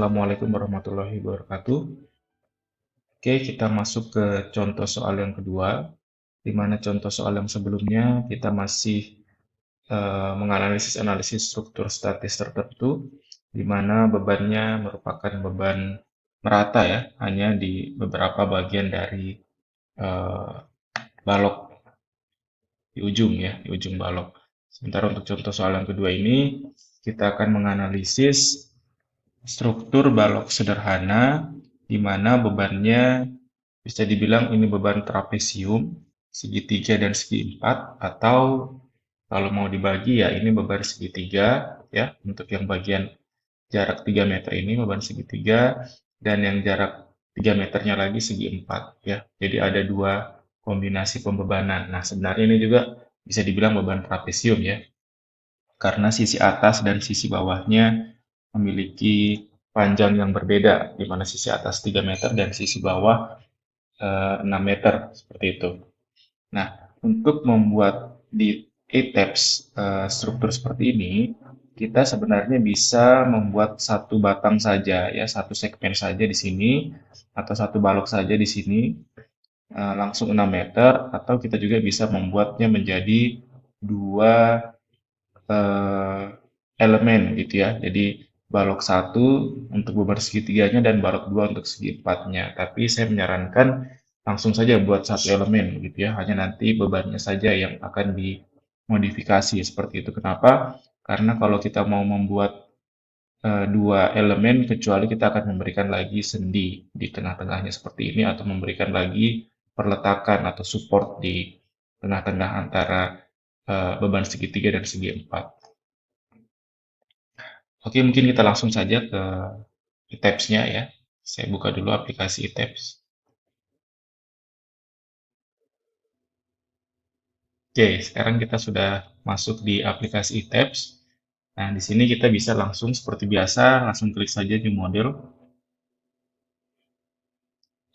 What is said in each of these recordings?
Assalamualaikum warahmatullahi wabarakatuh. Oke, kita masuk ke contoh soal yang kedua, di mana contoh soal yang sebelumnya kita masih menganalisis struktur statis tertentu, di mana bebannya merupakan beban merata ya, hanya di beberapa bagian dari eh, balok di ujung ya, di ujung balok. Sementara untuk contoh soal yang kedua ini, kita akan menganalisis struktur balok sederhana di mana bebannya bisa dibilang ini beban trapesium segitiga dan segi empat, atau kalau mau dibagi ya ini beban segitiga ya, untuk yang bagian jarak 3 meter ini beban segitiga, dan yang jarak 3 meternya lagi segi empat ya. Jadi ada dua kombinasi pembebanan. Nah, sebenarnya ini juga bisa dibilang beban trapesium ya, karena sisi atas dan sisi bawahnya memiliki panjang yang berbeda, di mana sisi atas 3 meter dan sisi bawah 6 meter, seperti itu. Nah, untuk membuat di ETABS struktur seperti ini, kita sebenarnya bisa membuat satu batang saja, ya, satu segmen saja di sini, atau satu balok saja di sini, langsung 6 meter, atau kita juga bisa membuatnya menjadi dua eh, elemen gitu ya. Jadi balok satu untuk beban segitiganya dan balok dua untuk segi empatnya. Tapi saya menyarankan langsung saja buat satu elemen gitu ya. Hanya nanti bebannya saja yang akan dimodifikasi seperti itu. Kenapa? Karena kalau kita mau membuat dua elemen, kecuali kita akan memberikan lagi sendi di tengah-tengahnya seperti ini, atau memberikan lagi perletakan atau support di tengah-tengah antara beban segitiga dan segi empat. Oke, mungkin kita langsung saja ke e-tabs-nya ya. Saya buka dulu aplikasi e-tabs. Oke, sekarang kita sudah masuk di aplikasi e-tabs. Nah, di sini kita bisa langsung seperti biasa, langsung klik saja new model.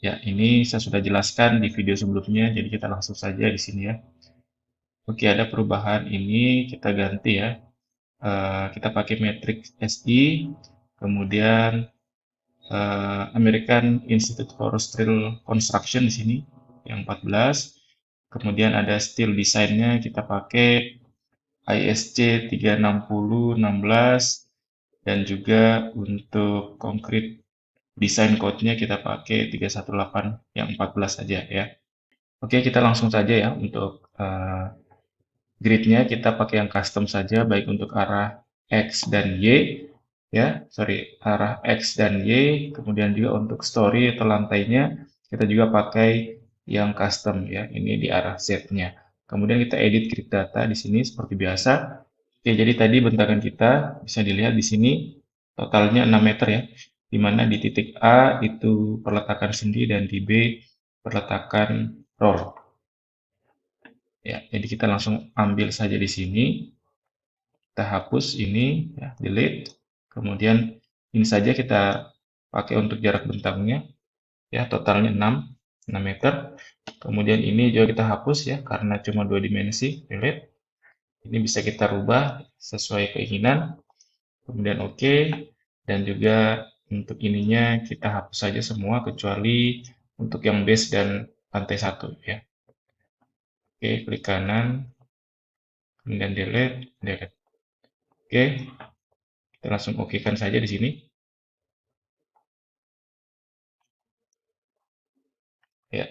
Ya, ini saya sudah jelaskan di video sebelumnya, jadi kita langsung saja di sini ya. Oke, ada perubahan ini, kita ganti ya. Kita pakai matrix SI, kemudian American Institute for Steel Construction di sini yang 14. Kemudian ada steel desainnya kita pakai ISC 36016, dan juga untuk concrete design code-nya kita pakai 318 yang 14 saja ya. Oke, kita langsung saja ya untuk grid-nya kita pakai yang custom saja, baik untuk arah X dan Y ya, sorry, arah X dan Y, kemudian juga untuk story atau lantainya kita juga pakai yang custom ya, ini di arah Z-nya. Kemudian kita edit grid data di sini seperti biasa. Oke, jadi tadi bentakan kita bisa dilihat di sini totalnya 6 meter ya, di mana di titik A itu perletakan sendi dan di B perletakan roll. Ya, jadi kita langsung ambil saja di sini, kita hapus ini, ya, delete. Kemudian ini saja kita pakai untuk jarak bentangnya, ya, totalnya 6 meter. Kemudian ini juga kita hapus ya, karena cuma dua dimensi, delete. Ini bisa kita rubah sesuai keinginan. Kemudian oke, dan juga untuk ininya kita hapus saja semua kecuali untuk yang base dan lantai satu ya. Oke, klik kanan, kemudian delete, delete. Oke, kita langsung oke kan saja di sini. Ya,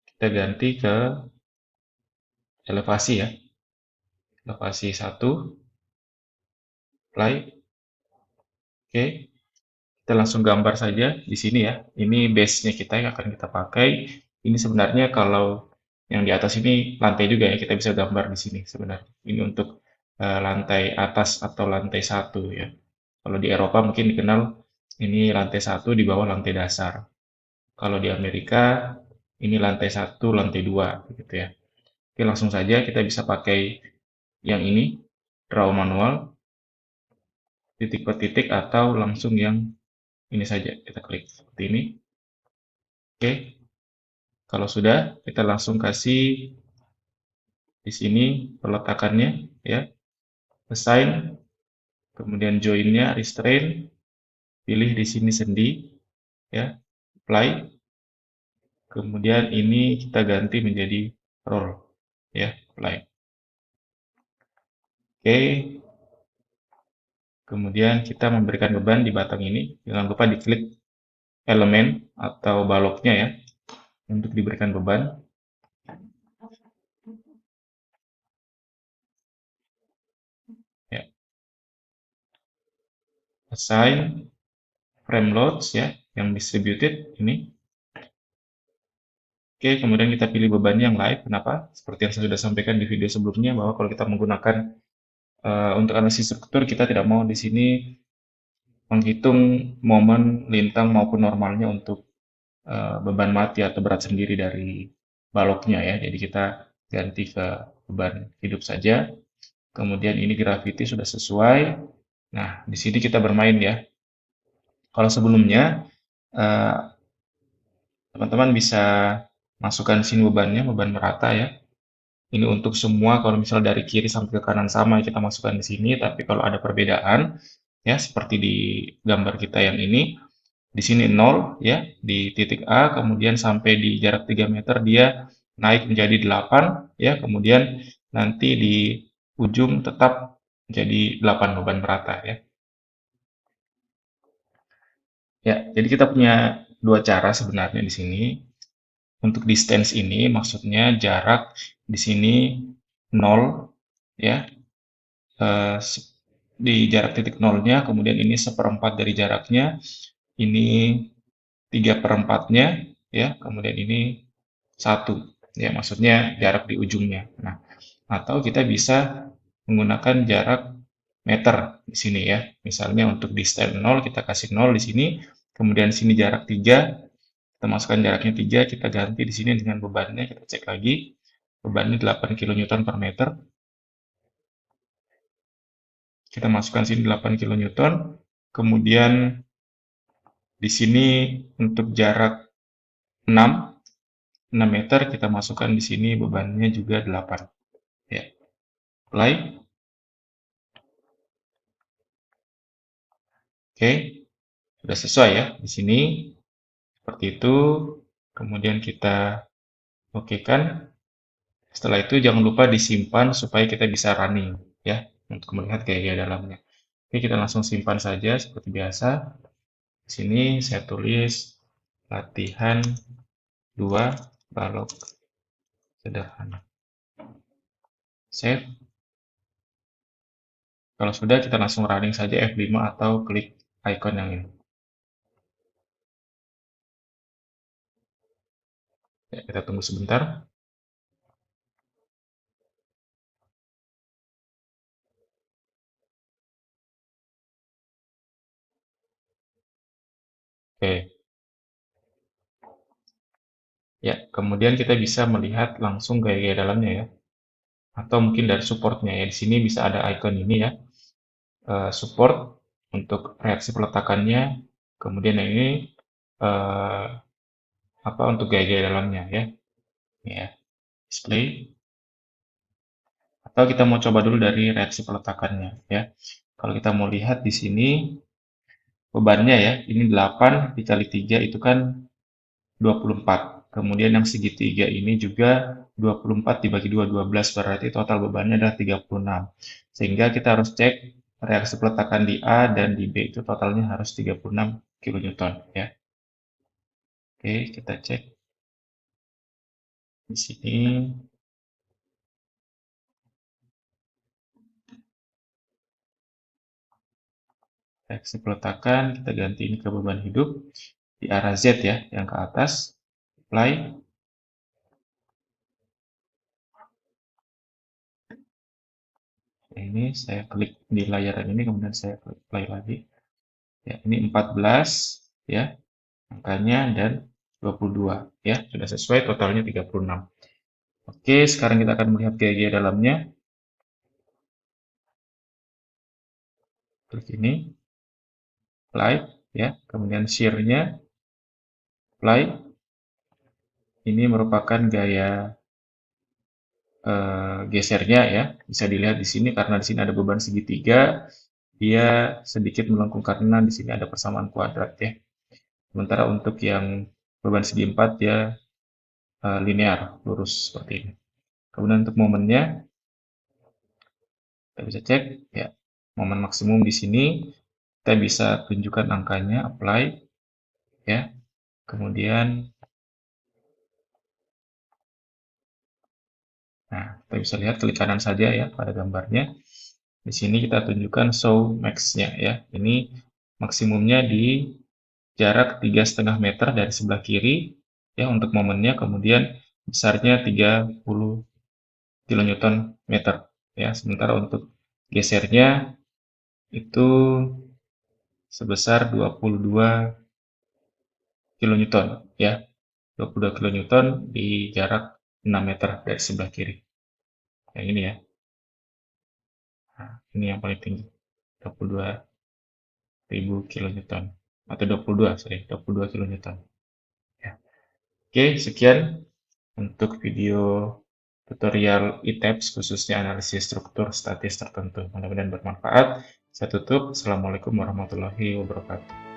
kita ganti ke elevasi ya. Elevasi satu, apply. Oke, kita langsung gambar saja di sini ya. Ini base-nya kita yang akan kita pakai. Ini sebenarnya kalau yang di atas ini lantai juga ya, kita bisa gambar di sini sebenarnya. Ini untuk lantai atas atau lantai satu ya. Kalau di Eropa mungkin dikenal ini lantai satu, di bawah lantai dasar. Kalau di Amerika ini lantai satu, lantai dua, gitu ya. Oke, langsung saja kita bisa pakai yang ini, draw manual, titik per titik, atau langsung yang ini saja, kita klik seperti ini. Oke, kalau sudah, kita langsung kasih di sini peletakannya, ya. assign, kemudian joinnya restrain, pilih di sini sendi, ya, apply, kemudian ini kita ganti menjadi roll, ya, apply. Oke, kemudian kita memberikan beban di batang ini, jangan lupa diklik elemen atau baloknya ya, untuk diberikan beban. Ya, assign frame loads ya, yang distributed ini. Oke, kemudian kita pilih bebannya yang live. Kenapa? Seperti yang saya sudah sampaikan di video sebelumnya, bahwa kalau kita menggunakan untuk analisis struktur, kita tidak mau di sini menghitung momen, lintang maupun normalnya untuk beban mati atau berat sendiri dari baloknya ya. Jadi kita ganti ke beban hidup saja. Kemudian ini gravity sudah sesuai. Nah, di sini kita bermain ya. Kalau sebelumnya eh, teman-teman bisa masukkan sini bebannya, beban merata ya. Ini untuk semua, kalau misal dari kiri sampai ke kanan sama, kita masukkan di sini. Tapi kalau ada perbedaan, ya seperti di gambar kita yang ini, di sini 0, ya, di titik A, kemudian sampai di jarak 3 meter, dia naik menjadi 8, ya, kemudian nanti di ujung tetap menjadi 8 beban merata, ya. Ya, jadi kita punya dua cara sebenarnya di sini. Untuk distance ini maksudnya jarak di sini 0 ya, eh, di jarak titik nolnya, kemudian ini seperempat dari jaraknya, ini 3/4-nya ya, kemudian ini 1 ya, maksudnya jarak di ujungnya. Nah, atau kita bisa menggunakan jarak meter di sini ya. Misalnya untuk distance 0 kita kasih 0 di sini, kemudian sini jarak 3, kita masukkan jaraknya 3, kita ganti di sini dengan bebannya, kita cek lagi. Bebannya 8 kN per meter. Kita masukkan sini 8 kN. Kemudian di sini untuk jarak 6 meter kita masukkan di sini bebannya juga 8. Ya, apply. Oke, sudah sesuai ya di sini. Seperti itu. Kemudian kita oke kan. Setelah itu jangan lupa disimpan supaya kita bisa running ya, untuk melihat gaya dalamnya. Oke, kita langsung simpan saja seperti biasa. Di sini saya tulis latihan 2 balok sederhana. Save. Kalau sudah, kita langsung running saja F5 atau klik icon yang ini. Ya, kita tunggu sebentar. Oke. Ya, kemudian kita bisa melihat langsung gaya-gaya dalamnya ya. Atau mungkin dari supportnya ya. Di sini bisa ada icon ini ya. Support untuk reaksi peletakannya. Kemudian yang ini eh, apa untuk gaya-gaya dalamnya ya. Ya, display. Atau kita mau coba dulu dari reaksi peletakannya ya. Kalau kita mau lihat di sini bebannya ya, ini 8 dikali 3 itu kan 24. Kemudian yang segitiga ini juga 24 dibagi 2, 12. Berarti total bebannya adalah 36. Sehingga kita harus cek reaksi peletakan di A dan di B itu totalnya harus 36 kN ya. Oke, kita cek di sini reaksi peletakan, kita ganti ini ke beban hidup di arah Z ya, yang ke atas. Apply. Ini saya klik di layar ini, kemudian saya klik play lagi. Ya, ini 14 ya angkanya, dan 22 ya, sudah sesuai, totalnya 36. Oke, sekarang kita akan melihat gaya-gaya dalamnya. Klik ini, apply ya, kemudian shear-nya apply. Ini merupakan gaya gesernya ya. Bisa dilihat di sini karena di sini ada beban segitiga, dia sedikit melengkung karena di sini ada persamaan kuadrat ya. Sementara untuk yang beban segi 4 dia linear, lurus seperti ini. Kemudian untuk momennya, kita bisa cek ya, momen maksimum di sini kita bisa tunjukkan angkanya, apply ya. Kemudian nah, kita bisa lihat klik kanan saja ya pada gambarnya. Di sini kita tunjukkan show max-nya ya. Ini maksimumnya di jarak 3,5 meter dari sebelah kiri ya untuk momennya, kemudian besarnya 30 kilonewton meter ya. Sementara untuk gesernya itu sebesar 22 kilonewton ya. 22 kilonewton di jarak 6 meter dari sebelah kiri. Yang ini ya. Nah, ini yang paling tinggi. 22.000 kilonewton atau 22 kilonewton. Ya. Oke, sekian untuk video tutorial ITABS khususnya analisis struktur statis tertentu. Mudah-mudahan bermanfaat. Saya tutup. Assalamualaikum warahmatullahi wabarakatuh.